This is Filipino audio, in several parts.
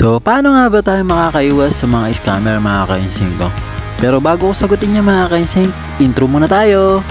So, paano nga ba tayo makakaiwas sa mga scammer mga ka-insync ko? Pero bago ko sagutin niya mga ka-insync, intro muna tayo!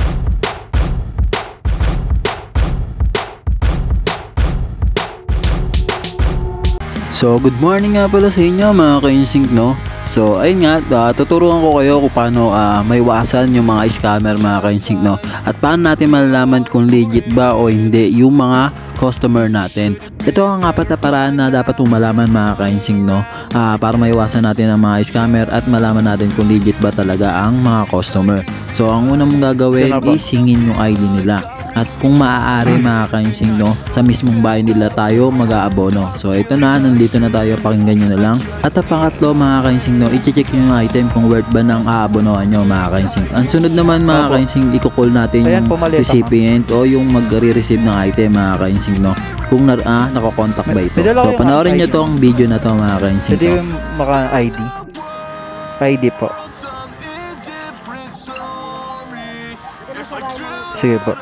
So, good morning nga pala sa inyo mga ka-insync, no? So, ayun nga, tuturuan ko kayo kung paano maiwasan yung mga scammer mga ka-insync, no? At paano natin malalaman kung legit ba o hindi yung mga customer natin. Ito ang apat na paraan na dapat mong malaman mga ka-insync, no? Para maiwasan natin ang mga scammer at malaman natin kung legit ba talaga ang mga customer. So, ang una mong gagawin is hingin yung ID nila. At kung maaari mga ka-insync, no, sa mismong bahay nila tayo mag-aabono. So ito na, nandito na tayo, pakinggan nyo na lang. At ang pangatlo mga ka-insync, no, i-check nyo yung item kung worth ba ng aabonohan nyo mga ka-insync. Ang sunod naman mga ka-insync, i-call natin yung recipient o yung mag-re-receive ng item mga ka-insync, no, kung nakakontak ba ito. So panoorin nyo tong video na to mga ka-insync. Pwede yung maka-ID? ID po. Sige po.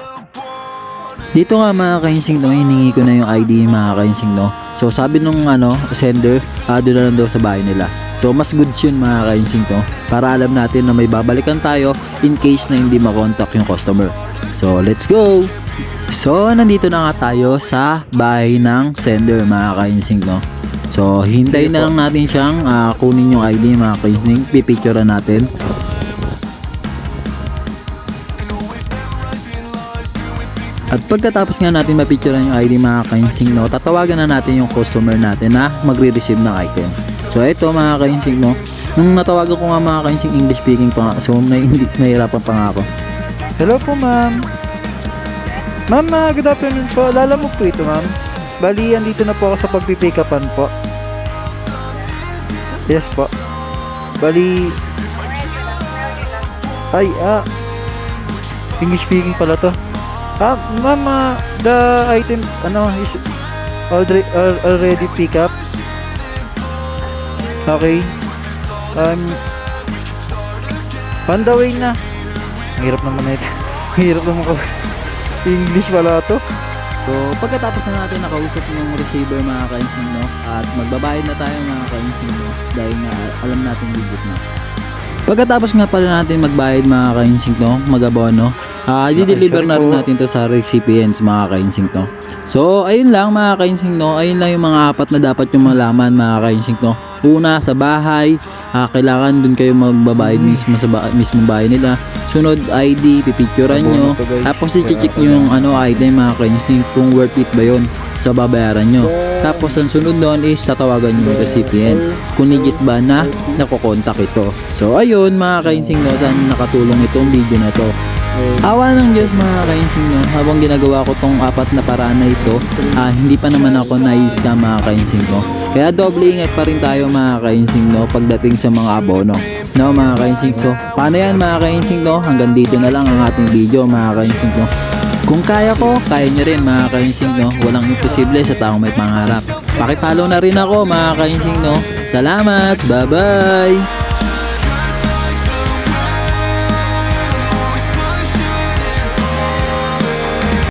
Dito nga mga ka-insync, no, hiningi ko na yung ID mga ka-insync, no. So sabi nung sender, doon na lang daw sa bahay nila. So mas goods yun mga ka-insync, no, para alam natin na may babalikan tayo in case na hindi makontak yung customer. So let's go! So nandito na nga tayo sa bahay ng sender mga ka-insync, no. So hintayin na lang natin siyang kunin yung ID mga ka-insync, pipicturean natin. At pagkatapos nga natin mapicturean yung ID mga ka-insync, no, tatawagan na natin yung customer natin na magre-receive ng item. So ito mga ka-insync, no, nung natawagan ko nga mga ka-insync, English speaking pa nga, so nahihirapan pa nga ako. Hello po ma'am. Ma'am, good afternoon po. Lala mo po ito ma'am. Bali, andito na po ako sa pagpipick upan po. Yes po. Bali, English speaking pala to. Ma'am, the item is already pick up. Okay. On the way na. Ang hirap naman na ito. Hirap naman ko. English pala to. So pagkatapos na natin nakausap yung receiver mga ka-insync, no, at magbabayad na tayo mga ka-insync, no, dahil nga alam natin legit na. Pagkatapos nga pala natin magbayad mga ka-insync, no, mag-abono, i-deliver na rin natin to sa recipients mga ka-insync, no. So ayun lang mga ka-insync, no, ayun lang yung mga apat na dapat yung malaman mga ka-insync, no. Una, sa bahay, kailangan dun kayo magbabayad mismo sa mismong bahay nila. Sunod, ID, pipicturean nyo, tapos i-check nyo yung item mga ka-insync kung worth it ba yun sa babayaran nyo. Tapos ang sunod doon is tatawagan nyo yung recipient kung legit ba na nakokontak ito. So ayun mga ka-insync, no, sana nakatulong itong video na to. Awa ng Diyos mga ka-insync, no, habang ginagawa ko tong apat na paraan na ito, hindi pa naman ako na-scam mga ka-insync ko. Kaya doble ingat pa rin tayo mga ka-insync, no, pagdating sa mga abono, no mga ka-insync. So paano yan mga ka-insync, no, hanggang dito na lang ang ating video mga ka-insync, no. Kung kaya ko, kaya nyo rin mga ka-insync, no. Walang imposible sa taong may pangarap. Pakipollow na rin ako mga ka-insync, no. Salamat, bye bye.